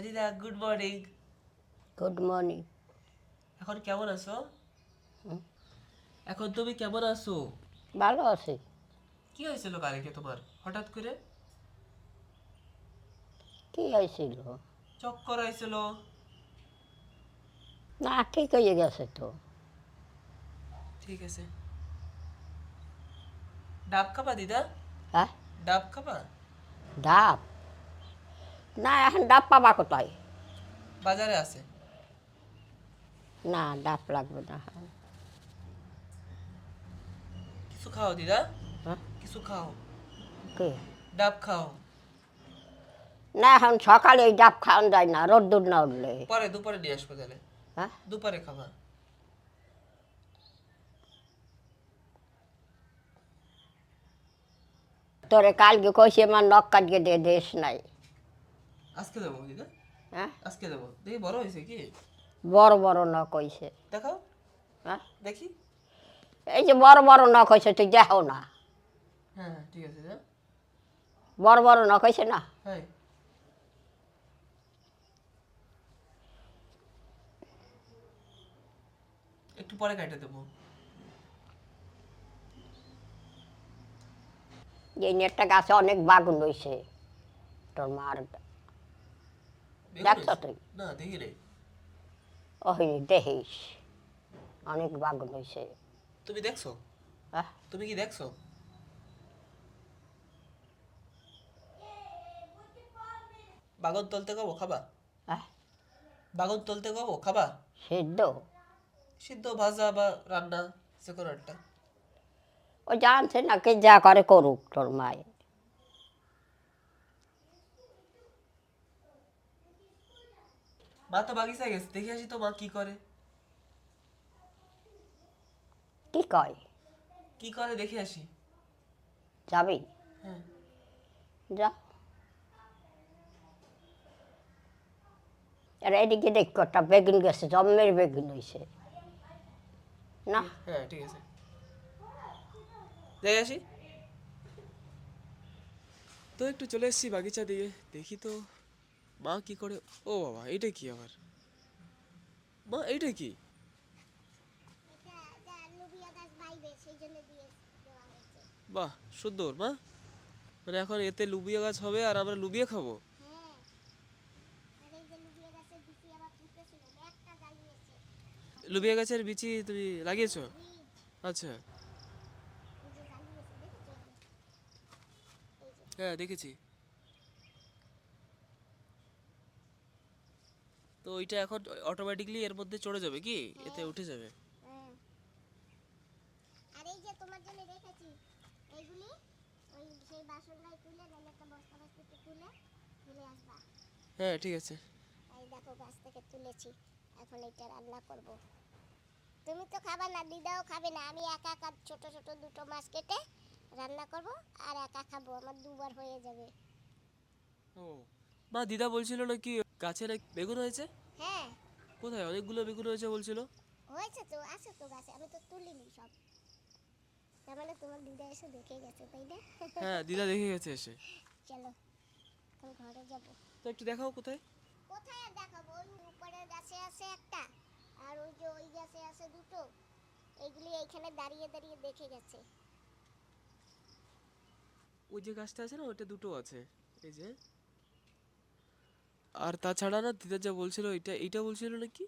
দিদা good morning. Good morning. এখন কেমন আছো? এখন তুমি কেমন আছো? ভালো আছি। কি হয়েছিল কালকে তোমার হঠাৎ করে? কি হয়েছিল? চক্কর হয়েছিল? না, ঠিক হয়ে গেছে তো। ঠিক আছে। ডাব খাবা দিদা? হ্যাঁ, ডাব খাবা? ডাব? না, এখন ডাব পাবা কোথায়? বাজারে আছে। না, ডাব লাগবে না। কিছু খাও দিদা, হ্যাঁ, কিছু খাও। কি? ডাব খাও। না, এখন সকালে এই ডাব খাওয়ান যায় না, রোদ্দুর না উঠলে। পরে দুপুরে নিয়ে আসবো তাহলে। হ্যাঁ, দুপুরে খাবা। তোরে কালকে কইছি আমার নখ কাটকে দিয়ে দেশ নাই। আজকে দেবো দিদা, হ্যাঁ, আজকে দেবো। দেখি বড় হয়েছে কি? বড় বড় নখ হয়েছে। দেখাও, হ্যাঁ, দেখি। এই যে বড় বড় নখ হয়েছে, তুই দেখো না? হ্যাঁ হ্যাঁ, ঠিক আছে দিদা। বড় বড় নখ হয়েছে না? হ্যাঁ, একটু পরে কেটে দেবো। এই নেটটা গাছে অনেক বাগুন হয়েছে তোর মার। বেগুন দেখছ হয়েছে? তুই? না দেখি রে। ওই দেখিস, অনেক বাগুন হয়েছে। তুমি দেখছো? হ্যাঁ, তুমি কি দেখছো? বাগন তলতে খাবো, খাবা? হ্যাঁ, বাগন তলতে খাবো, খাবা? সিদ্ধ? সিদ্ধ, ভাজা বা রান্না, যে কোনো একটা। ও জানছে না, কে যা করে করুক তোর মায়ে। মা তো বাগিচায় গেছে, দেখে আসি তো মা কি করে। কি কয়? কি করে দেখে আসি। যাবি? হ্যাঁ। যা। আর এদিকে দেখ, একটা বেগুন গেছে, জম্মের বেগুন হয়েছে না? হ্যাঁ ঠিক আছে, দেখে আসি। তো একটু চলে এসেছি বাগিচা দিয়ে, দেখি তো মা কি করে। ও বাবা, এটা কি আবার? মা এইটা কি? বাহ, সুন্দর মা। মানে এখন এতে লুবিয়া গাছ হবে আর আমরা লুবিয়া খাবো? লুবিয়া গাছের বিচি তুমি লাগিয়েছো? আচ্ছা। হ্যাঁ দেখেছি। তো ওইটা এখন অটোমেটিকলি এর মধ্যে চড়ে যাবে কি? এতে উঠে যাবে? হ্যাঁ ঠিক আছে। এই দেখো গাছ থেকে তুলেছি, এখন এটা রান্না করব। তুমি তো খাবে না, দিদাও খাবে না, আমি একা একা ছোট ছোট দুটো মাছ কেটে রান্না করব আর একা খাবো, আমার দুবার হয়ে যাবে। ও মা, দিদা বলছিল নাকি গাছের এক বেগুন হয়েছে? হ্যাঁ কোথায় অনেকগুলো বেগুন হয়েছে বলছিল? হয়েছে তো, আছে তো গাছে, আমি তো তুলিনি সব। তার মানে তোমার দিদা এসে দেখে গেছে, তাই না? হ্যাঁ, দিদা দেখে গেছে এসে। চলো এখন ঘরে যাব। তো একটু দেখাও কোথায়। কোথায় আর দেখাবো, ওই উপরের গাছে আছে একটা, আর ওই যে ওই গাছে আছে দুটো, এইগুলি এইখানে দাঁড়িয়ে দাঁড়িয়ে দেখে গেছে। ওই যে গাছটা আছে না, ওইটা দুটো আছে। এই যে। আর তাছাড়া না, দিদা যা বলছিল এটা এইটা বলছিল নাকি।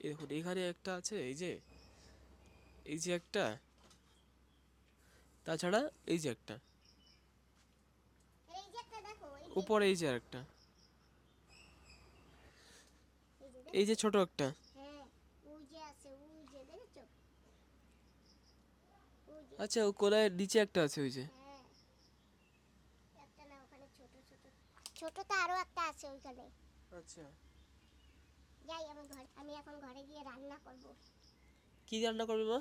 দেখুন এখানে একটা আছে, এই যে। এই যে একটা। তাছাড়া এই যে একটা। এই যে একটা দেখো, উপরে এই যে আরেকটা। এই যে এই যে দেখছো? ছোট একটা। হ্যাঁ, ওই যে আছে, ওই যে দেখেছো, ওই যে। আচ্ছা, ও কোনায় নিচে একটা আছে ওই যে। হ্যাঁ, একটা না, ওখানে ছোট ছোট, ছোট তো আরো একটা আছে ওইখানে। আচ্ছা। যাই আমি এখন ঘরে গিয়ে রান্না করব। কি রান্না করবে মা?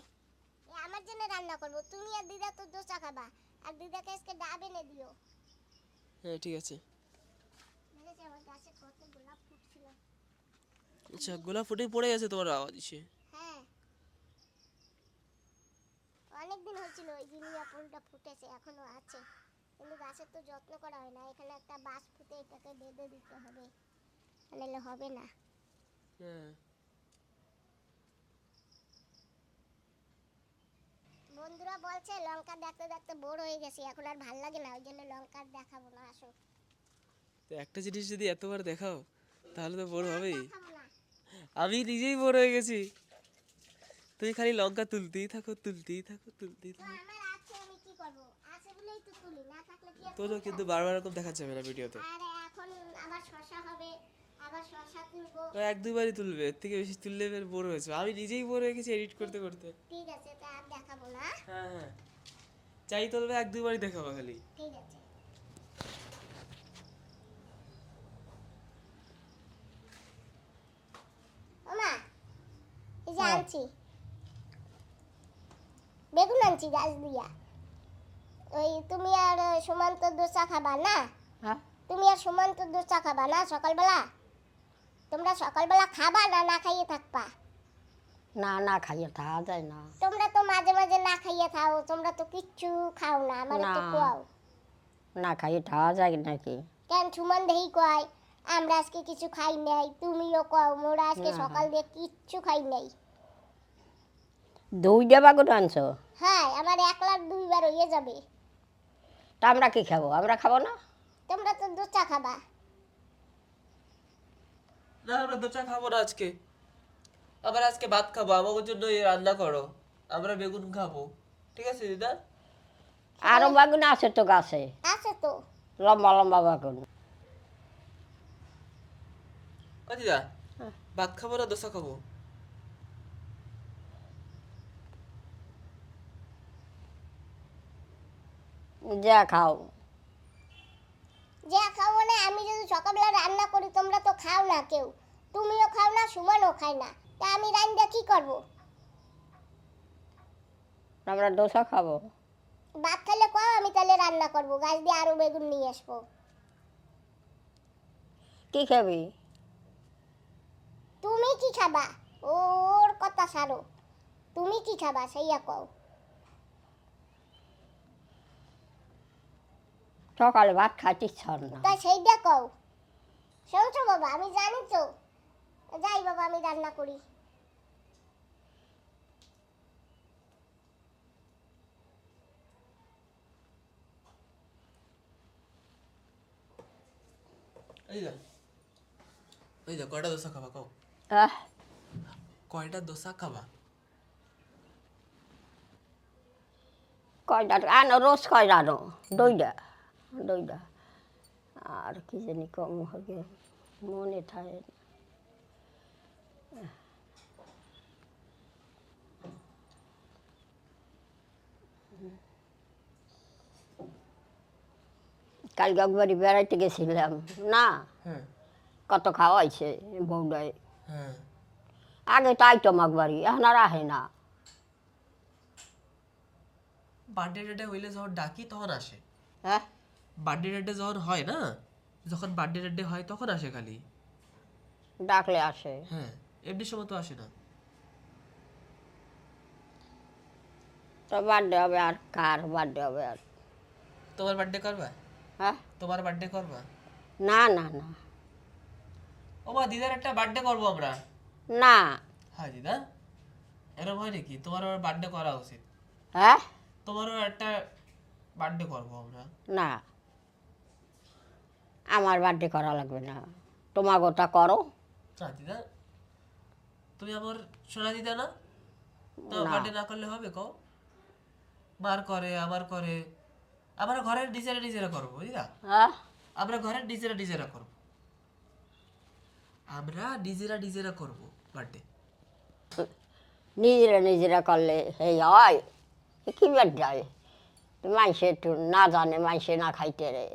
আমার জন্য রান্না করব, তুমি আর দিদা তো দোসা খাবা, আর দিদাকে আজকে ডাব এনে দিও। হ্যাঁ ঠিক আছে। দেখেছো আমার গাছে কত গোলাপ ফুটছিল। আচ্ছা, গোলাপ ফুটে পড়ে গেছে তোমার আওয়াজ এসে। হ্যাঁ, অনেকদিন হয়েছিল ওই জিনিয়া ফুলটা ফুটেছে, এখনো আছে, কিন্তু গাছের তো যত্ন করা হয় না। এখানে একটা বাঁশ পুঁতে এটাকে বেঁধে দিতে হবে। নাহলে হবে না। হ্যাঁ বন্ধুরা বলছে লঙ্কা দেখতে দেখতে বোর হয়ে গেছি, এখন আর ভাল লাগে না, ওই জন্য লঙ্কা আর দেখাবো না। আসো। তো একটা জিনিস যদি এতবার দেখাও তাহলে তো বোর হবেই। দেখাবো না। আমি নিজেই বোর হয়ে গেছি। তুমি খালি লঙ্কা তুলতেই থাকো, তুলতেই থাকো, তুলতেই তো থাকো। আমার আছে, আমি কি করব? আছে বলেই তো তুলি, না থাকলে কি আর তোরও কিন্তু বারবার এরকম দেখা যাবে না ভিডিওতে। আর এখন আবার শশা হবে, আবার শশা তুলবো। তো এক দুবারই তুলবে, এর থেকে বেশি তুললে এবার বোর হয়েছে। আমি নিজেই বোর হয়ে গেছি এডিট করতে করতে। ঠিক আছে, তা আর দেখাবো না। হ্যাঁ হ্যাঁ, চাই তুলবে এক দুবারই দেখাবো খালি। ঠিক আছে। ওমা, এই যে আনছি বেগুন, আনছি গাছ দিয়া। ওই তুমি আর সুমন্ত দোসা খাবা না? হ্যাঁ তুমি আর সুমন্ত দোসা খাবা না সকালবেলা? তোমরা সকালবেলা খাবা না না খাইয়ে থাকবা? না না খাইয়ে থাকা যায় না। তোমরা তো মাঝে মাঝে না খাইয়ে খাও, তোমরা তো কিচ্ছু খাও না, আমার তো না। খাও। না খাইয়ে থাকা যায় নাকি? কেন সুমন দেহি কয় আমরা আজকে কিছু খাই নাই, তুমিও কও মোরা আজকে না। সকাল দিয়ে কিচ্ছু খাই নাই। 2টা বেগুন আনছো? হ্যাঁ, আমার একলার 2বার হয়ে যাবে। তা আমরা কি খাবো? আমরা খাবো না? তোমরা তো দোচা খাবা। না আমরা দোচা খাবো না আজকে, আবার আজকে ভাত খাবো। আমাদের জন্য রান্না করো, আমরা বেগুন খাবো। ঠিক আছে দিদা? আরো বেগুন আছে তো গাছে, আছে তো। লম্বা লম্বা বেগুন। ও দিদা, ভাত খাবো না দোসা খাবো? যা খাও। যে খাও না, আমি যদি সকালবেলা রান্না করি তোমরা তো খাও না কেউ, তুমিও খাও না সুমনও খায় না, তা আমি রান্না কি করব? আমরা দোসা খাবো। ভাত খেলে কও, আমি তাহলে রান্না করব, গাছ দিয়ে আরো বেগুন নিয়ে আসবো। কি খাবি? তুমি কি খাবা? ওর কথা ছাড়ো, তুমি কি খাবা সেইয়া কও। সকালে ভাত খাইতে ইচ্ছা না। তাই সেইটা কও। শুনছো বাবা, আমি জানি তো। যাই বাবা, আমি রান্না করি। এই যা কয়টা দোসা খাবা কও? আহ, কয়টা দোসা খাবা? কয়টা আনো? রোজ কয়টা আনো? 2টা। 2টা। আর কি জানি কম হবে, মনে থাকে না। কালকে একবারই বেড়াইতে গেছিলাম না, হ্যাঁ কত খাওয়াইছে বউডাই। হ্যাঁ। আগে তো আইটম একবারই, এখন আর আহে না। বার্থডে টাডে হইলে যখন ডাকি তখন আসে। হ্যাঁ বার্থডে টাডে যখন হয় না, যখন বার্থডে টাডে হয় তখন আসে খালি। ডাকলে আসে। হ্যাঁ, এমনি সময় তো আসে না। তো বার্থডে হবে আর কার বার্থডে হবে আর? তোমার বার্থডে করবা? হ্যাঁ তোমার বার্থডে করবা? না না না ও মা, দিদার একটা বার্থডে করবো আমরা। না। হ্যাঁ দিদা, এরকম হয় নাকি? তোমারও বার্থডে করা উচিত। হ্যাঁ তোমারও একটা বার্থডে করবো আমরা। না, আমার বার্থডে করা লাগবে না, তোমার গোটা করো। না দিদা, তুমি আমার সোনা দিদা না? তোমার না। বার্থডে না করলে হবে কও? মার করে, আমার করে, আমরা ঘরের নিজেরা নিজেরা করবো দিদা। হ্যাঁ আমরা ঘরের নিজেরা নিজেরা করবো, আমরা নিজেরা নিজেরা করবো বার্থডে। নিজেরা নিজেরা করলে এই হয়, এ কি বার্থডে হয়? মাইসে একটু না জানে, মাইসে না খাইতে রে।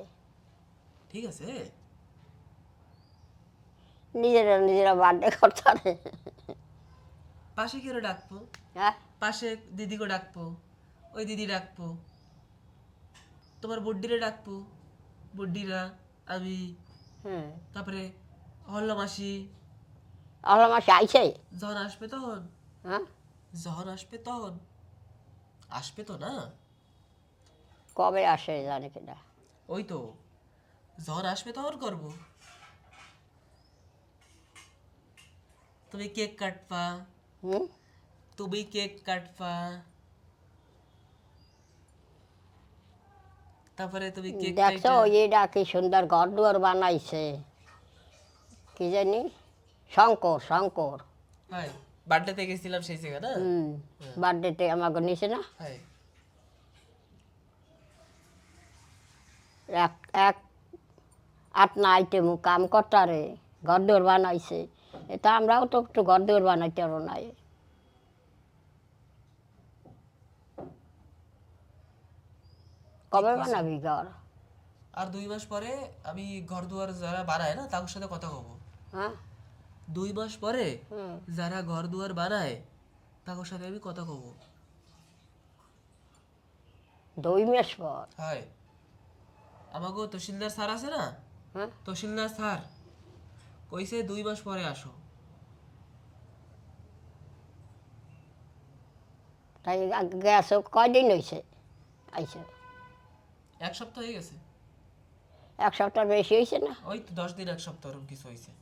ঠিক আছে? নিজেরা নিজেরা বার্থডে করতে রে। পাশে কেউ ডাকবো, হ্যাঁ পাশে দিদিকে ডাকবো, ওই দিদি ডাকবো, তোমার বুড্ডিরে ডাকবো, বুড্ডিরা, আমি, হ্যাঁ তারপরে হল্লা মাসি। আমার মাসে আইছে। যখন আসবে তখন, হ্যাঁ যখন আসবে তখন, আসবে তো না? কবে আসে জানে কিনা। ওই তো, যখন আসবে তখন করবো। তুমি কেক কাটবা, হুম তুমি কেক কাটবা, তারপরে তুমি কেক দেখছো কাইটা এটা কি সুন্দর ঘর দুয়ার বানাইছে, কি জানি শঙ্কর শঙ্কর। হয় বার্থডেতে গেছিলাম সেই জায়গা না। বার্থডেতে আমাকে নিছে না, হয় এক এক আট না আইটেম কাম করতারে ঘর দুয়ার বানাইছে। এটা আমরাও তো একটু ঘর দুয়ার বানাইতে পারো নাই। কবে বানাবি ঘর? আর 2 মাস পরে আমি ঘর দুয়ার যারা বানায় না তাদের সাথে কথা কব। হ্যাঁ 2 মাস পরে হুম। যারা ঘর দুয়ার বানায় তাদের সাথে আমি কথা কব। 2 মাস পর? হয় আমাগো তহসিলদার স্যার আছে না, হ্যাঁ তহসিলদার স্যার কইছে 2 মাস পরে আসো। তাই গেছো কয়দিন হয়েছে আইসে? 1 সপ্তাহ হয়ে গেছে। এক সপ্তাহ বেশি হয়েছে না? ওই তো 10 দিন 1 সপ্তাহ ওরকম কিছু হয়েছে।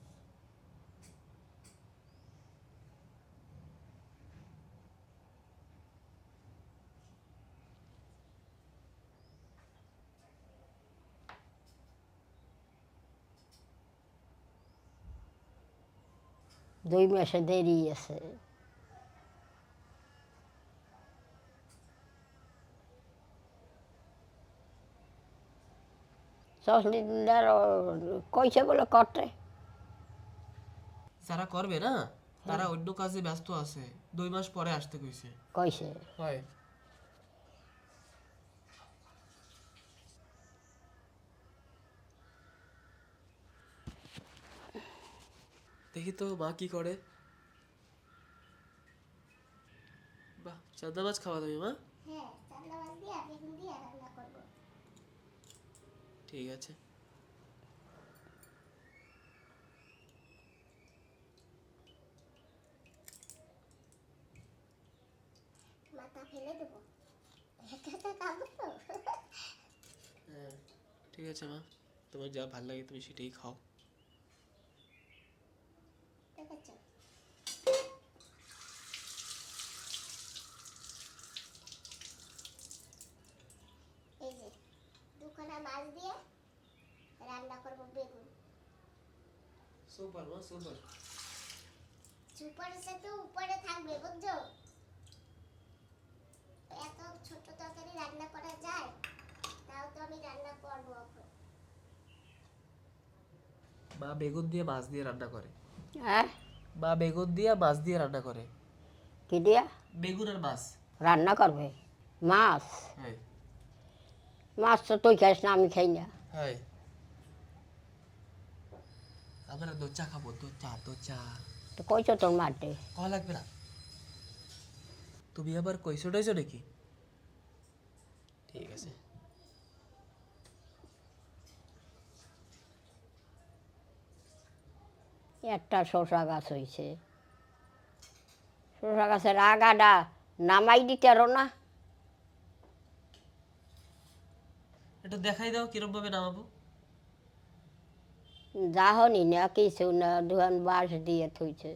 দুই মাসে দেরি আছে। তহসিলদার কইছে বলে করতে। যারা করবে না তারা অন্য কাজে ব্যস্ত আছে, 2 মাস পরে আসতে কইছে। কইছে হয় দেখি তো মা কি করে। বাহ, চাঁদা মাছ খাওয়া তুমি মা? হ্যাঁ, চান্দা মাছ দিয়ে বেগুন দিয়ে রান্না করবো। ঠিক আছে। মাথা ফেলে দেবো, একা একা খাবো তো। হ্যাঁ ঠিক আছে মা, তোমার যা ভালো লাগে তুমি সেটাই খাও। ঠিক আছে। এই যে 2খানা মাছ দিয়ে রান্না করবো বেগুন। সুপার মা সুপার। সুপারের সাথে উপরে থাকবে, বুঝছো? এত ছোট তরকারি রান্না করা যায়? তাও তো আমি রান্না করবো এখন। মা বেগুন দিয়ে মাছ দিয়ে রান্না করে। হ্যাঁ মা বেগুন দিয়ে মাছ দিয়ে রান্না করে। কি দিয়া বেগুন আর মাছ। রান্না করবে? মাছ? হ্যাঁ মাছ তো তুই খাইস না, আমি খাই না। হ্যাঁ আমরা দোচা খাবো, দোচা দোচা। তো কইছো তোর মাঠে? খাওয়া লাগবে না। তুমি আবার কইছো টইছো নাকি? ঠিক আছে। একটা শসা গাছ হয়েছে, শসা গাছের আগাটা নামাই দিতে আরো না। একটু দেখাই দাও কিরম ভাবে নামাবো। যাহনি না কিছু না, ধুয়ান বাঁশ দিয়ে থইছে।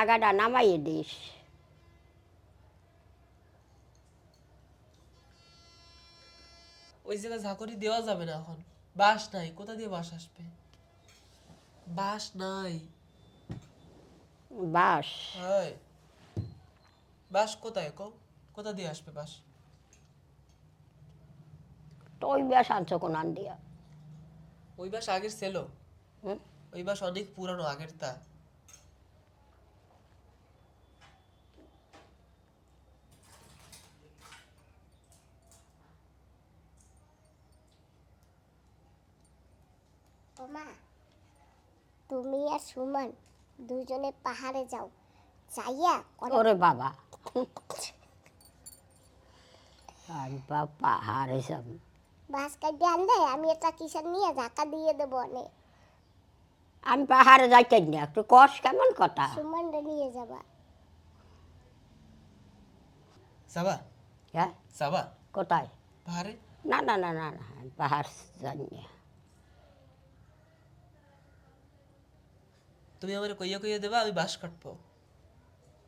আগাটা নামাইয়ে দিস। ওই জায়গায় ঝাঁকুনি দেওয়া যাবে না এখন, বাঁশ নাই, কোথা দিয়ে বাঁশ আসবে? বাঁশ নাই। বাঁশ? হয় বাঁশ কোথায় কও, কোথা দিয়ে আসবে বাঁশ? তো ওই বাঁশ আনছো কোন আন দিয়া? ওই বাঁশ আগের ছিল, হুম? ওই বাঁশ অনেক পুরানো আগের তা। ও মা, তুমি আর সুমন দুজনে পাহাড়ে যাও, যাইয়া ওরে বাবা, আর বাবা হারে সব। বাস কাটিয়ে আনলে আমি এটা কিসের নিয়ে ধাক্কা দিয়ে দেবো অনেক। আমি পাহাড়ে যাইতে না, একটু কষ কেমন কথা। সুমনরে নিয়ে যাবা। সাবা হ্যাঁ সাবা কোথায়? পাহাড়ে। না না না না না, আমি পাহাড় জানি না। তুমি আমার কইয়া কইয়া দেবা, আমি বাঁশ কাটবো,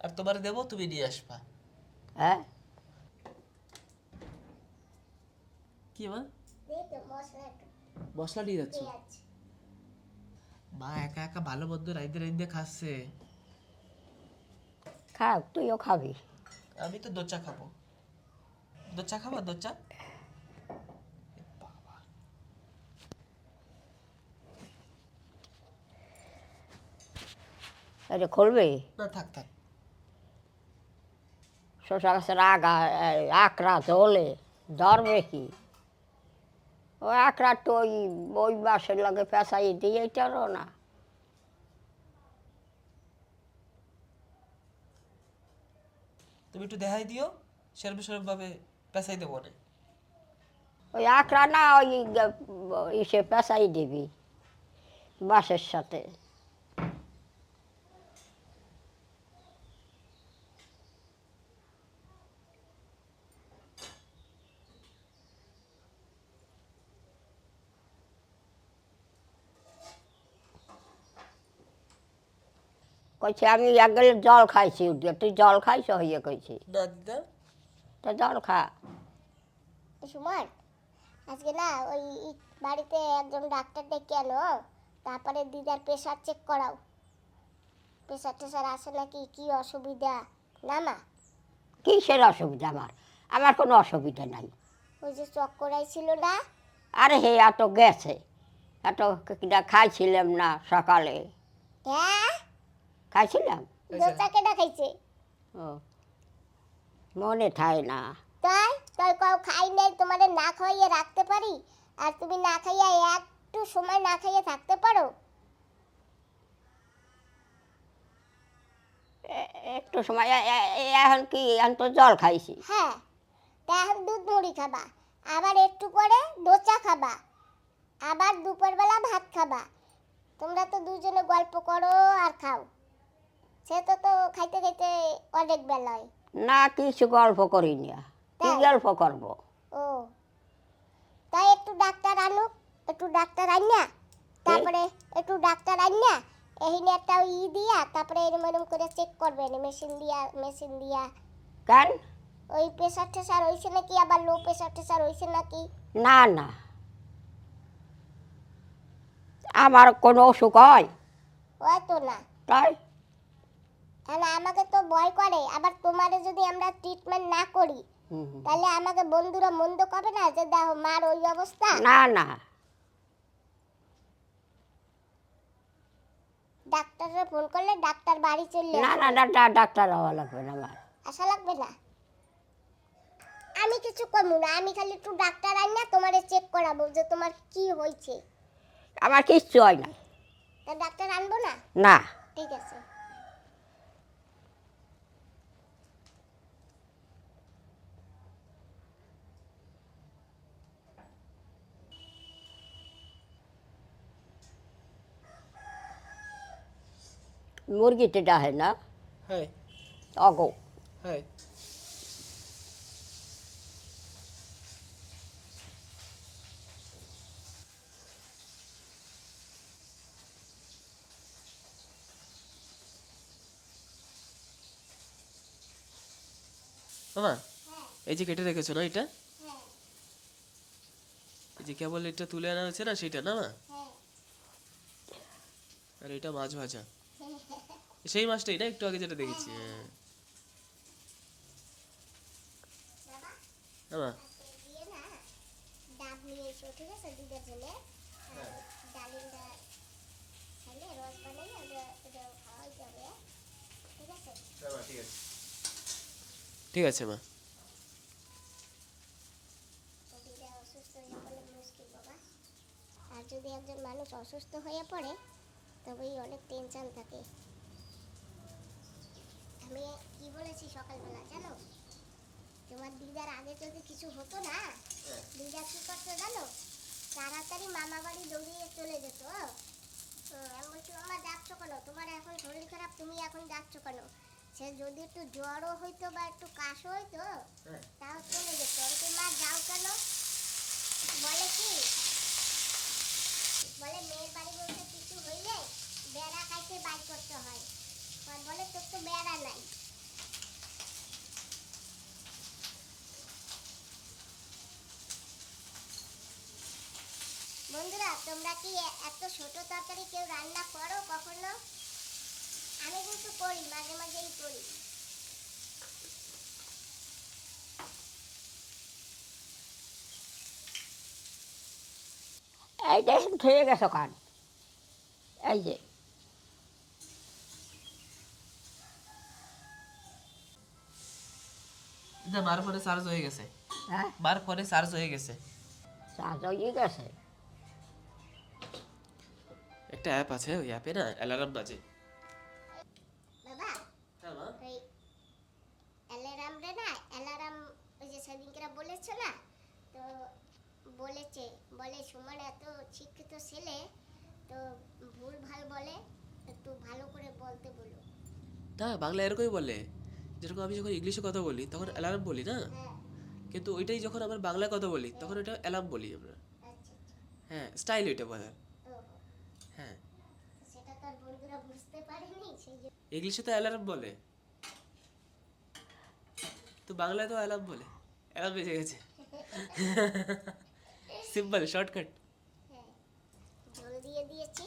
আর তোমার দেবো, তুমি নিয়ে আসবা। হ্যাঁ কি মা, দে তো মশলা একটু, মশলা নিয়ে যাচ্ছ? পেঁয়াজ। মা একা একা ভালো মন্দ রাইন্দে রাইন্দে খাচ্ছে, খাও, তুইও খাবি। আমি তো দোচা খাবো। দোচা খাবা? দোচা? এটা খুলবি? না থাক থাক। শশা গাছের আকড়া তোলে, ধরবে কি? ওই আকড়া তো ওই বাঁশের লাগে পেঁচাই দিয়ে এটারও না। তুমি একটু দেখাই দিও, সেরম সেরম ভাবে পেঁচাই দেবো না। ওই আকড়া না, ওই ইসে পেঁচাই দিবি বাঁশের সাথে। কইছে আমি এক গেলে জল খাইছি উঠে, তুই জল খাইছ হইয়া কইছি। না দিদা, তো জল খা। সুমন, আজকে না ওই বাড়িতে একজন ডাক্তার ডেকে আনো, তারপরে দিদার প্রেশার চেক করাও। প্রেশার টেশার আছে নাকি, কি অসুবিধা না মা? কিসের অসুবিধা আমার? আমার কোনো অসুবিধা নাই। ওই যে চক্কর আইছিল না, আরে হে এত গেছে, এত কিনা খাইছিলাম না সকালে? হ্যাঁ খাইছিলাম। দোচা কেনা খাইছে? ও মনে থাকে না। তাই তাই কাউ খাই নাই, তোমাদের না খাইয়ে রাখতে পারি? আর তুমি না খাইয়া একটু সময় না খাইয়ে থাকতে পারো? একটু সময় এখন কি, এখন তো জল খাইছি। হ্যাঁ, তা এখন দুধ মুড়ি খাবা, আবার একটু পরে দোচা খাবা, আবার দুপুরবেলা ভাত খাবা। তোমরা তো দুজনে গল্প করো আর খাও, সে তো তো খাইতে খাইতে অনেক বেলা হয়। না কিছু গল্প করিনি, কি তাই? গল্প করবো? ও তাই একটু ডাক্তার আনুক, একটু ডাক্তার আনিয়া, তারপরে একটু ডাক্তার আনিয়া এখানে একটা দিয়া, তারপরে এরম এরম করে চেক করবেন মেশিন দিয়া। কেন? ওই প্রেশার টেশার হয়েছে নাকি, আবার লো প্রেশার টেশার হয়েছে নাকি। না না, আমার কোনো অসুখ হয়? ওই তো না, তাই তাহলে আমাকে তো ভয় করে, আবার তোমারে যদি আমরা ট্রিটমেন্ট না করি তাহলে আমাকে বন্ধুরা মন্দ করে না, যে দেখো মার ওই অবস্থা। না না, ডাক্তারে ফোন করলে ডাক্তার বাড়ি চলে না আসবে। না, ডাক্তার হওয়া লাগবে না আমার। আসা লাগবে না, আমি কিছু করবো না, আমি খালি একটু ডাক্তার আনি না তোমারে চেক করাবো যে তোমার কি হয়েছে। আমার কিচ্ছু হয় না। তা ডাক্তার আনবো না? না। ঠিক আছে। মুরগিতে ডাহে না হ্যাঁ অগো। হ্যাঁ। মামা, এই যে কেটে রেখেছো না এটা, হ্যাঁ এই যে কেবল এটা তুলে আনা হয়েছে না সেটা না মা? হ্যাঁ আর এটা মাছ ভাজা, সেই মাছটাই না একটু আগে যেটা দেখেছি? হ্যাঁ বাবা, হ্যাঁ মা। আজকে দিয়ে না ডাব নিয়ে এসো, ঠিক আছে, দুধের জন্য। আর ডালিমটা খাইলে রস বানাই আমরা এটা খাওয়াই যাবে, ঠিক আছে? ঠিক আছে মা। দিদা অসুস্থ হয়ে পড়লে মুশকিল বাবা। আর যদি একজন মানুষ অসুস্থ হয়ে পড়ে তবেই অনেক টেনশন থাকে। আমি কি বলেছি সকালবেলা জানো? তোমার দিদার আগে যদি কিছু হতো না, দিদা কি করতো জানো? তাড়াতাড়ি মামা বাড়ি দৌড়িয়ে চলে যেত। আমি বলছি মামা যাচ্ছ কেন, তোমার এখন শরীর খারাপ, তুমি এখন যাচ্ছ কেন? সে যদি একটু জ্বরও হইতো বা একটু কাশও হইতো তাও চলে যেত। আমি মা যাও কেন? বলে কি, বলে মেয়ের বাড়ি বলতে কিছু হইলে বেড়া খাইতে বেড়াকে বাই করতে হয়। আর বলে তোর তো বেড়া নাই। বন্ধুরা, তোমরা কি এত ছোট তরকারি কেউ রান্না করো কখনো? আমি কিন্তু করি, মাঝে মাঝেই করি। এই যে খেয়ে গেছো কান, এই যে না, মার ফোনে চার্জ হয়ে গেছে। হ্যাঁ মার ফোনে চার্জ হয়ে গেছে। চার্জ হয়ে গেছে। একটা অ্যাপ আছে, ওই অ্যাপে না অ্যালার্ম বাজে। বাবা, হ্যাঁ মা। ওই অ্যালার্ম রে না, অ্যালার্ম ওই যে সেদিনকে বলেছো না, তো বলেছে, বলে সুমন এত শিক্ষিত ছেলে, তো ভুল ভাল বলে, একটু ভালো করে বলতে বলো। না, বাংলা এরকমই বলে। যেরকম আমি যখন ইংলিশে কথা বলি তখন অ্যালার্ম বলি না, হ্যাঁ, কিন্তু ওইটাই যখন আমার বাংলায় কথা বলি তখন ওটা অ্যালার্ম বলি আমরা। আচ্ছা আচ্ছা। হ্যাঁ, স্টাইল ওইটা বলার। ওহো, হ্যাঁ, সেটা তো আর বন্ধুরা বুঝতে পারেনি, সেই জন্য। ইংলিশে তো অ্যালার্ম বলে, তো বাংলায় তো অ্যালার্ম বলে। অ্যালার্ম বেজে গেছে। Simple shortcut. হ্যাঁ, ঝোল দিয়ে দিয়েছি,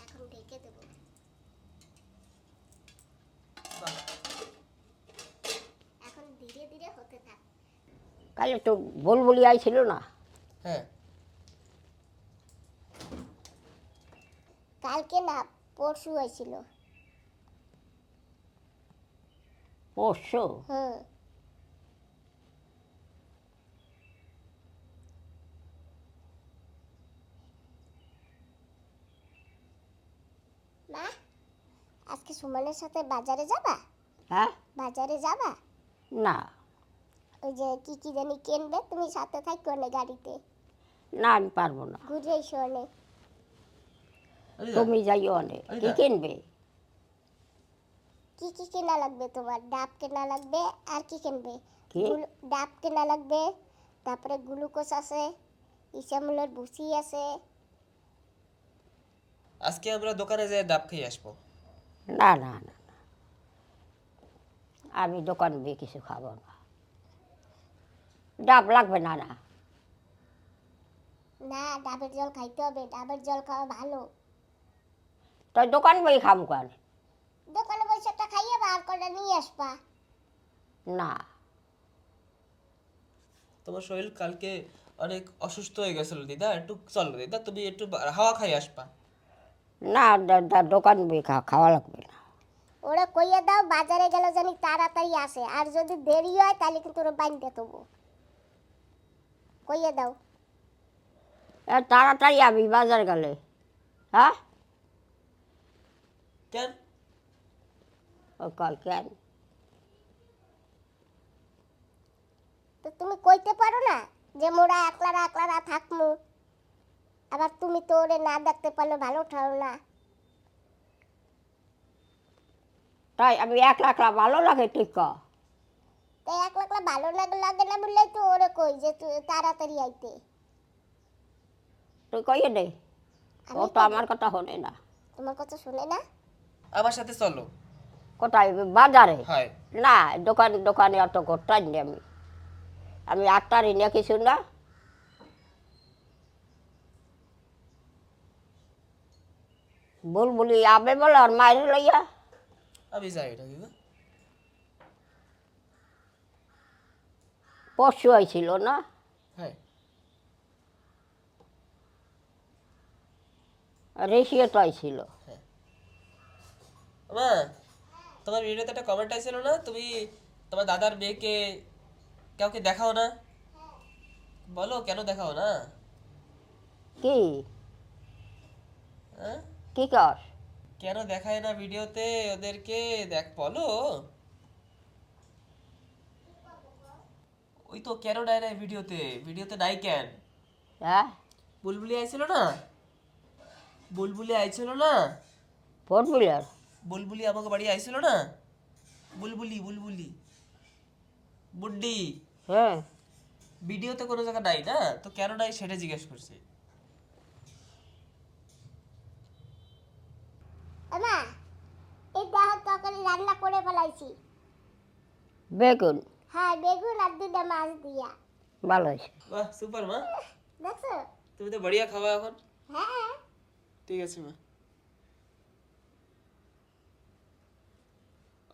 এখন ঢেকে দেবো। এখন ধীরে ধীরে হতে থাক। কাল একটু বুলবুলি আইছিল না, হ্যাঁ, কালকে না, পরশু হয়েছিল। পরশু। হুম। মা, আজকে সুমনের সাথে বাজারে যাবা? হ্যাঁ বাজারে যাবা? না ওই যে কি কি জানি কিনবে, তুমি সাথে থাকো না গাড়িতে, না আমি পারবো না, ঘুরে এসো অনেক। তুমি যাইও অনেক। কি কিনবে? কি কি কেনা লাগবে তোমার? ডাব কেনা লাগবে, আর কি কিনবে? কি? ডাব কেনা লাগবে, তারপরে গ্লুকোজ আছে, ইসামুলের ভুসি আছে। আজকে আমরা দোকানে যেয়ে ডাব খেয়ে আসবো। না না না না। আমি দোকান দিয়ে কিছু খাবো না, ডাব লাগবে না। না না, ডাবের জল খাইতে হবে, ডাবের জল খাওয়া ভালো। তো দোকান বই খাবো কেন? দোকানে বসে একটা খাইয়ে বার করে নিয়ে আসবা। না তোমার শরীর কালকে অনেক অসুস্থ হয়ে গেছিল দিদা, একটু চলো দিদা, তুমি একটু হাওয়া খাই আসবা। না, দোকান বই খাওয়া লাগবে না। ওরা কইয়ে দাও বাজারে গেল জানি তাড়াতাড়ি আসে, আর যদি দেরি হয় তাহলে কিন্তু ওরা বাইন্দে দেবো। কইয়ে দাও। তাড়াতাড়ি আমি বাজার গেলে। হ্যাঁ কেন? ও কয় কেন? তো তুমি কইতে পারো না যে মোরা একলারা একলারা থাকমু, আবার তুমি তো ওরে না দেখতে পারলে ভালো ঠাও না। তাই আমি একলা একলা ভালো লাগে ঠিক ক। তাই একলা একলা ভালো লাগে না বললেই তো ওরে কই যে তুই তাড়াতাড়ি আইতে। তুই কইয়ে দে, ও আমি তো আমার কথা শোনে না। তোমার কথা শুনে না। আমার সাথে চলো। কোথায়? বাজারে? হয়। না, দোকানে অত করতাম নি আমি। আমি আটটারি নিয়ে কিছু না। বুলবুলি আবে বলে আর মায়ের লইয়া। আমি যাই না দিদা। পরশু আইছিল না? হ্যাঁ, রেশিও তো আইছিল। মা, তোমার ভিডিওতে একটা কমেন্ট আইছিল না, তুমি তোমার দাদার মেয়েকে কাউকে দেখাও না, বলো কেন দেখাও না? কি হ্যাঁ, কি কর? কেন দেখায় না ভিডিওতে ওদেরকে? দেখ বলো। ওই তো কেন নাই নাই ভিডিওতে নাই কেন? হ্যাঁ বুলবুলি আইছিল না? বুলবুলি আইছিল না? ফোরহুইলার। বুলবুলি আমাকে বাড়ি আইছিল না? বুলবুলি বুড্ডি। হ্যাঁ ভিডিওতে কোনো জায়গা নাই না, তো কেন নাই সেটা জিজ্ঞেস করছি। আর মা এই দেখো তরকারি রান্না করে ফেলাইছি। বেগুন হ্যাঁ বেগুন আর দুটা মাছ দিয়া। ভালো হয়েছে। বাহ সুপার মা, দেখছো? তুমি তো বড়িয়া খাওয়া এখন। হ্যাঁ ঠিক আছে মা।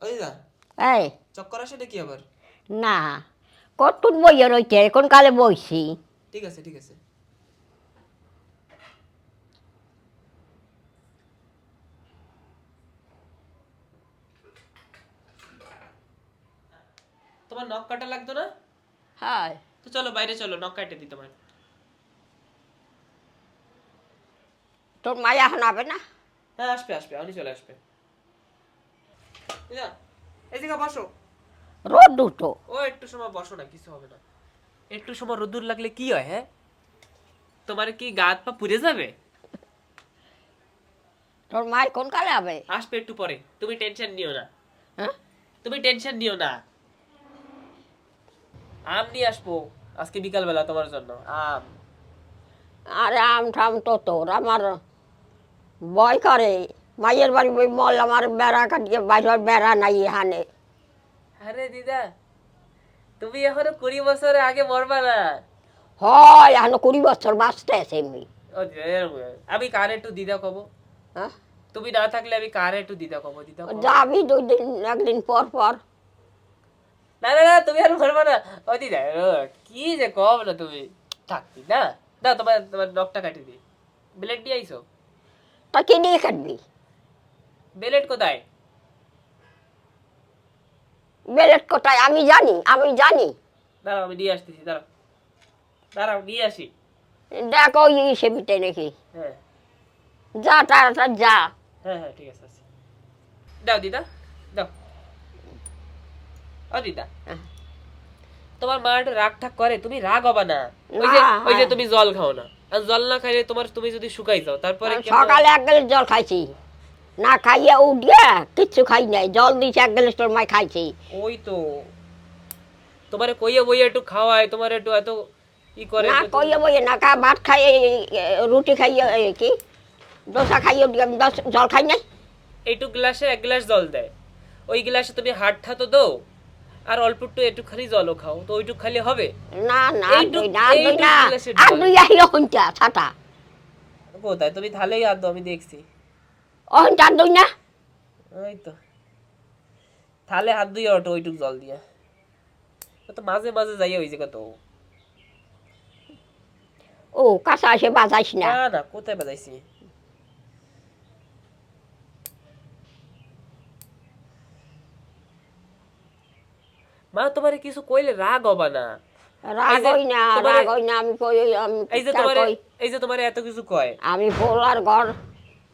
ও দিদা, এই চক্কর আসে নাকি আবার? না কতক্ষণ বইয়ে রয়েছে, এখন কালে বইছি। ঠিক আছে ঠিক আছে। তোমার নখ কাটা লাগতো না? হ্যাঁ তো চলো বাইরে চলো, নখ কাটে দিই তোমার। তোর মায়া এখন হবে না? হ্যাঁ আসবে আসবে, আপনি চলে আসবে। দিদা এদিকে বসো। রোদ দুটো ও একটু সময় বসো না, কিছু হবে না। একটু সময় রোদ্দুর লাগলে কি হয়? হ্যাঁ, তোমার কি গা হাত পা পুড়ে যাবে? তোর মায়ের কোন কালে হবে? আসবে একটু পরে, তুমি টেনশন নিও না। হ্যাঁ তুমি টেনশন নিও না। আম নিয়ে আসবো আজকে বিকালবেলা তোমার জন্য, আম। আরে আম ঠাম তো তোর আমার ভয় করে। মায়ের বাড়ি বই মল আমার বেড়া কাটিয়ে বাইরের বেড়া নাই হানে। আরে দিদা, তুমি এখনো 20 বছর আগে মরবা না। হয় এখনো 20 বছর বাঁচতে আছে এমনি। ও দিদা, আমি কারে একটু দিদা কব? হ্যাঁ তুমি না থাকলে আমি কারে একটু দিদা কব? দিদা কব। যাবি 2 দিন একদিন পর পর। না না না, তুমি আর মরবা না। ও দিদা, ও, কি যে কব না তুমি। থাকতি না। না তোমার তোমার নখটা কাটি দিই। ব্লেড দিয়ে আইছো? তা কি দিয়ে কাটবি? ব্লেড কোথায়? বেলেট কোথায় আমি জানি, আমি জানি। দাঁড়াও আমি দিয়ে আসতেছি, দাঁড়াও দাঁড়াও নিয়ে আসি। দেখো সে বিটে নাকি। হ্যাঁ যা তাড়াতাড়ি যা। হ্যাঁ হ্যাঁ ঠিক আছে আছে। দাও দিদা, দাও। ও দিদা, তোমার মা একটু রাগ ঠাক করে, তুমি রাগ হবা না। ওই যে তুমি জল খাও না, আর জল না খাইলে তোমার, তুমি যদি শুকাই যাও তারপরে সকালে 1 গ্লাস জল খাইছি, না খাইয়া উঠিয়া কিচ্ছু খাই নাই, জল দিছে 1 গ্লাস তোর মাই খাইছি। ওই তো তোমারে কইয়া বইয়া একটু খাওয়ায়, তোমার একটু এত ই করে না তো তুমি- কইয়া বইয়ে না খা, ভাত খাই রুটি খাইয়া কি দোসা খাইয়া উঠি আমি জল খাই নাই। এইটুক গ্লাসে 1 গ্লাস জল দেয়, ওই গ্লাসে তুমি হাড়টা তো দাও, আর অল্প একটুখানি জলও খাও, তো ওইটুক খালি হবে? না না এইটুক- দুই না দুই এইটুক না গ্লাসের আর জল। দুই আহিল হইতা ছাতা কোথায়? তুমি থালেই হাত দাও, আমি দেখছি। অহনটা দুই না। ওই তো থালে হাত ধুয়ে ওঠো ওইটুক জল দিয়া, তো মাঝে মাঝে যাইয়া ওই জায়গা তো। ও কাঁচা এসে বাজাইস না। না না, কোথায় বাজাইছি? মা তোমারে কিছু কইলে রাগ হবা না। রাগ হই না তোমারে- রাগ হই না আমি কই আমি এই যে তা তোমারে, কই, এই যে তোমারে এত কিছু কয়। আমি পোলার ঘর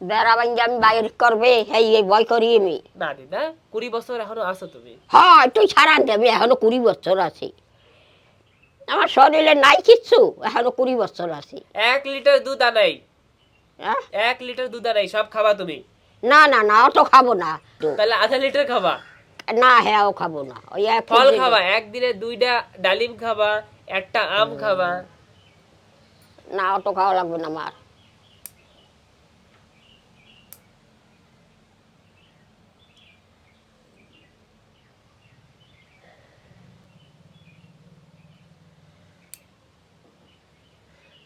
বেড়া ভাঙ্গি আমি বাইর করবে এই ভয় করি আমি। না দিদা, 20 বছর এখনো আছো তুমি। হয় তুই ছাড়ান দেবে, এখনো 20 বছর আছি, আমার শরীরে নাই কিচ্ছু, এখনো 20 বছর আছি। 1 লিটার দুধ আনাই, হ্যাঁ? 1 লিটার দুধ আনাই, সব খাবা তুমি? না না না অত খাবো না। তাহলে আধা লিটার খাবা। না হ্যাঁ ও খাবো না, ওই এক ফল কেজি খাবা, একদিনে 2টা ডালিম খাবা, একটা আম খাবা। না অত খাওয়া লাগবে না আমার।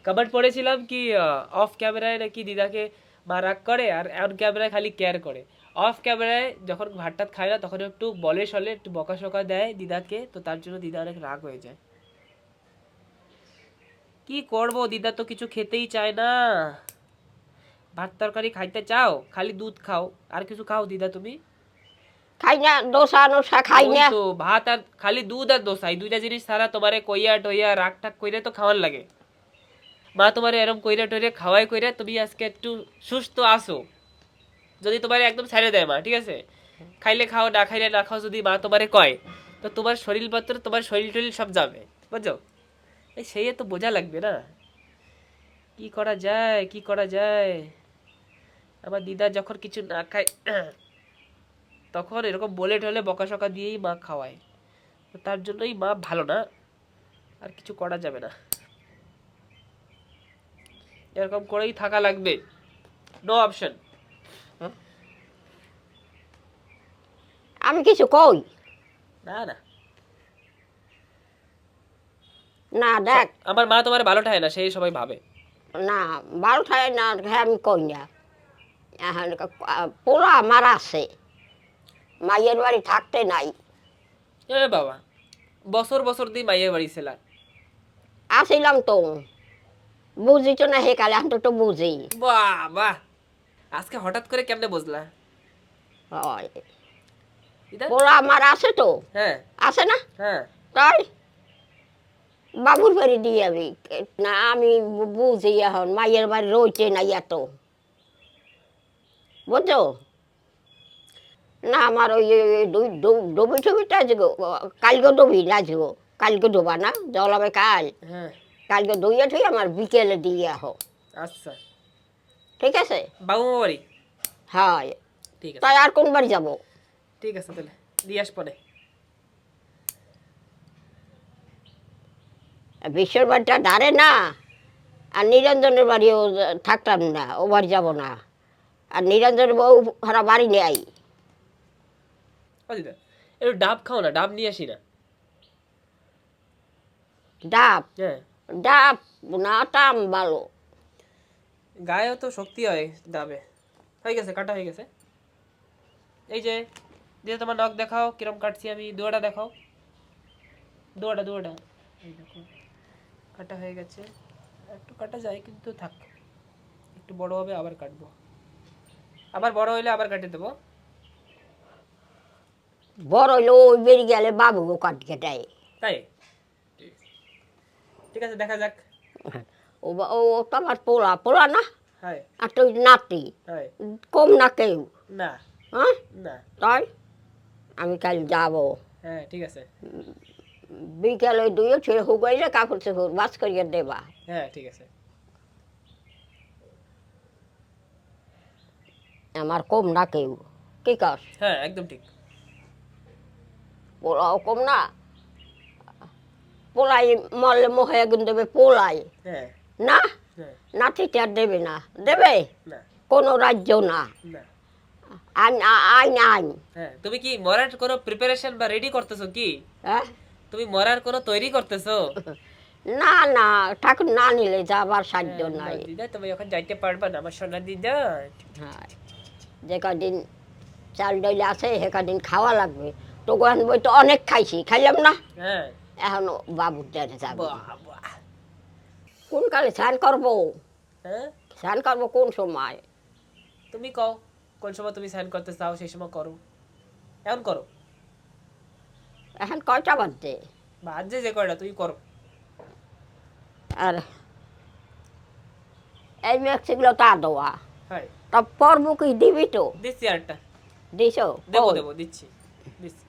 কমেন্ট পড়েছিলাম কি অফ ক্যামেরায় নাকি দিদাকে মা রাগ করে, আর অন ক্যামেরায় খালি কেয়ার করে। অফ ক্যামেরায় যখন ভাত টাত খায় না তখন একটু বলে সলে একটু বকাশকা দেয় দিদাকে, তো তার জন্য দিদা অনেক রাগ হয়ে যায়। কি করব, দিদা তো কিছু খেতেই চায় না। ভাত তরকারি খাইতে চাও, খালি দুধ খাও, আর কিছু খাও দিদা তুমি? খাই না দোসা নোসা খাই ওই না। তো ভাত আর খালি দুধ আর দোসা, এই 2টা জিনিস ছাড়া তোমারে কইয়া টইয়া রাগ টাগ কইরে তো খাওয়ার লাগে। মা তোমারে এরম কইরা টইরে খাওয়াই কইরা তুমি আজকে একটু সুস্থ আসো। যদি তোমারে একদম ছেড়ে দেয় মা, ঠিক আছে, খাইলে খাও না খাইলে না খাও, যদি মা তোমারে কয়, তো তোমার শরীরপত্র, তোমার শরীর টরিল সব যাবে, বুঝছো? এই সেই তো বোঝা লাগবে না। কি করা যায়, কি করা যায়? আমার দিদা যখন কিছু না খায় তখন এরকম বলে টলে বকাশকা দিয়েই মা খাওয়ায়, তো তার জন্যই মা ভালো না, আর কিছু করা যাবে না। এরকম করেই থাকা লাগবে, নো অপশন। আমি কিছু কই না না, না দেখ আমার মা তোমার ভালো ঠায় না, সেই সবাই ভাবে। না ভালো থাকে না হ্যাঁ আমি কই না এখন পোলা আমার আছে মাইয়ের বাড়ি থাকতে নাই এ বাবা, বছর বছর দিয়ে মাইয়ের বাড়ি ছিলা। আসিলাম তো বুঝি তো না হেকালে এখন তো বুঝি বাহ বাহ, আজকে হঠাৎ করে কেমনে বুঝলা? হয় দিদা? পোলা আমার আছে তো হ্যাঁ আছে না হ্যাঁ, তাই বাবুর বাড়ি দিয়ে আমি না আমি বুঝি এখন মাইয়ের বাড়ি রইছে না এত বুঝছো না আমার ওই ডুবি টুবিটা আসবো কালকে ডুবি না আসবো কালকে ডোবা না জল হবে কাল হ্যাঁ কালকে ধুয়ে ঠিক আমার বিকেলে দিয়ে আহো আচ্ছা। ঠিক আছে বাবু মা বাড়ি? হয় ঠিক আছে তাই আর কোন বাড়ি যাবো ঠিক আছে, তাহলে দিয়ে আসবো না। বিশ্বের বাড়িটা ধারে না আর নিরঞ্জনের বাড়িও থাকতাম না ও বাড়ি যাবো না আর নিরঞ্জনের বউ হারা বাড়ি নেই ও দিদা, একটু ডাব খাও না, ডাব নিয়ে আসি না। ডাব হ্যাঁ, ডাব না টাম ভালো গায়েও তো শক্তি হয় ডাবে। হয়ে গেছে, কাটা হয়ে গেছে। এই যে দিয়ে তোমার নখ দেখাও কিরম কাটছি আমি, দুয়াটা দেখাও, দুয়াটা দুয়াটা, এই দেখো কাটা হয়ে গেছে। একটু কাটা যায় কিন্তু থাক, একটু বড় হবে আবার কাটবো, আবার বড় হইলে আবার কেটে দেবো। বড় হইলে ওই বেরিয়ে গেলে বাবুকে কাটিয়ে দেয় তাই ঠিক আছে, দেখা যাক। ও তো আমার পোলা পোলা না হয় আর তুই নাতি হয়, কম না কেউ না হ্যাঁ না, তাই আমি কাল যাবো হ্যাঁ ঠিক আছে, বিকেলে দুইও ছেড়ে হুগাইলে কাপড় চোপড় বাস করিয়ে দেবা হ্যাঁ ঠিক আছে। আমার কম না কেউ কি কাজ হ্যাঁ একদম ঠিক। পোলাও কম না পোলাই মরলে মহে একদিন দেবে পোলাই হ্যাঁ না হ্যাঁ, নাতিতে আর দেবে না দেবে না কোনো রাজ্য না না, আইন আইন আইন হ্যাঁ তুমি কি মরার কোনো প্রিপারেশন বা রেডি করতেছো কি? হ্যাঁ তুমি মরার কোনো তৈরি করতেছো? না না ঠাকুর না নিলে যাবার সাধ্য নাই দিদা তুমি এখন যাইতে পারবা না আমার সোনা দিদা। হ্যাঁ যে কদিন চাল ডাইল আছে সে কদিন খাওয়া লাগবে তো গোয়ান বই তো অনেক খাইছি খাইলাম না হ্যাঁ, এখনো বাবুর দেশে যাবে বাহ বাহ, কোন কালে স্নান করবো হ্যাঁ স্নান করবো কোন সময় তুমি কও কোন সময় তুমি সাইন করতে চাও সেই সময় করো, এখন করো, এখন কয়টা বাজছে বাজে যে কয়টা তুমি করো। আর এই মেক্সিগুলো তা দেওয়া হয়, তা পরবো কি দিবি তো দিচ্ছি আরেকটা, দিছ দেবো দেবো, দিচ্ছি দিচ্ছি।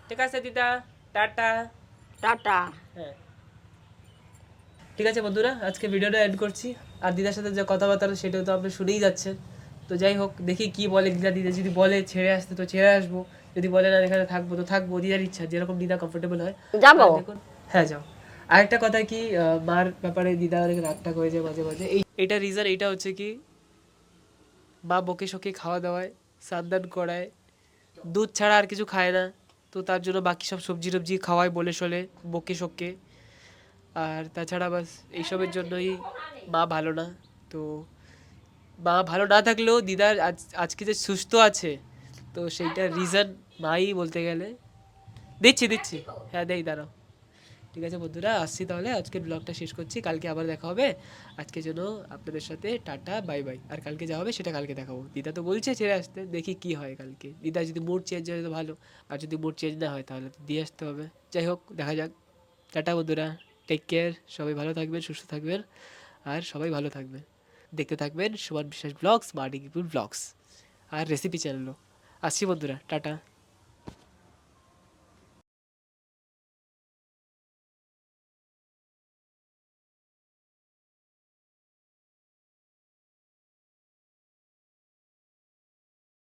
ঠিক আছে দিদা, টাটা। টাটা হ্যাঁ ঠিক আছে বন্ধুরা, আজকে ভিডিওটা এন্ড করছি। আর দিদার সাথে যে কথাবার্তা সেটা তো আপনি শুনেই যাচ্ছেন। তো যাই হোক, দেখি কি বলে দিদা। দিদা যদি বলে ছেড়ে আসতে তো ছেড়ে আসবো, যদি বলে না এখানে থাকবো তো থাকবো, দিদার ইচ্ছা, যেরকম দিদা কমফোর্টেবল হয়। যাবো আর দেখুন, হ্যাঁ যাও। আরেকটা কথা কি, মার ব্যাপারে দিদা অনেক রাগটা হয়ে যায় মাঝে মাঝে। এইটা রিজন, এইটা হচ্ছে কি মা বকে শকে খাওয়া দাওয়ায়, সান্দান করায়, দুধ ছাড়া আর কিছু খায় না। তো তার জন্য বাকি সব সবজি টবজি খাওয়ায় বলে শোলে, বকে শকে। আর তাছাড়া বাস এইসবের জন্যই মা ভালো না। তো মা ভালো না থাকলেও দিদার আজকে যে সুস্থ আছে, তো সেইটার রিজন মাই বলতে গেলে। দিচ্ছি দিচ্ছি, হ্যাঁ দেই, দাঁড়াও। ঠিক আছে বন্ধুরা, আসছি তাহলে, আজকের ব্লগটা শেষ করছি। কালকে আবার দেখা হবে। আজকের জন্য আপনাদের সাথে টাটা বাই বাই। আর কালকে যা হবে সেটা কালকে দেখাবো। দিদা তো বলছে ছেড়ে আসতে, দেখি কি হয় কালকে। দিদা যদি মুড চেঞ্জ হয় তো ভালো, আর যদি মুড চেঞ্জ না হয় তাহলে তো দিয়ে আসতে হবে। যাই হোক, দেখা যাক। টাটা বন্ধুরা, টেক কেয়ার, সবাই ভালো থাকবেন, সুস্থ থাকবেন, আর সবাই ভালো থাকবেন। দেখতে থাকবেন সুমন বিশ্বাস ব্লগস, মার্ডিং ব্লগস আর রেসিপি চ্যানেলও। আসছি বন্ধুরা, টাটা।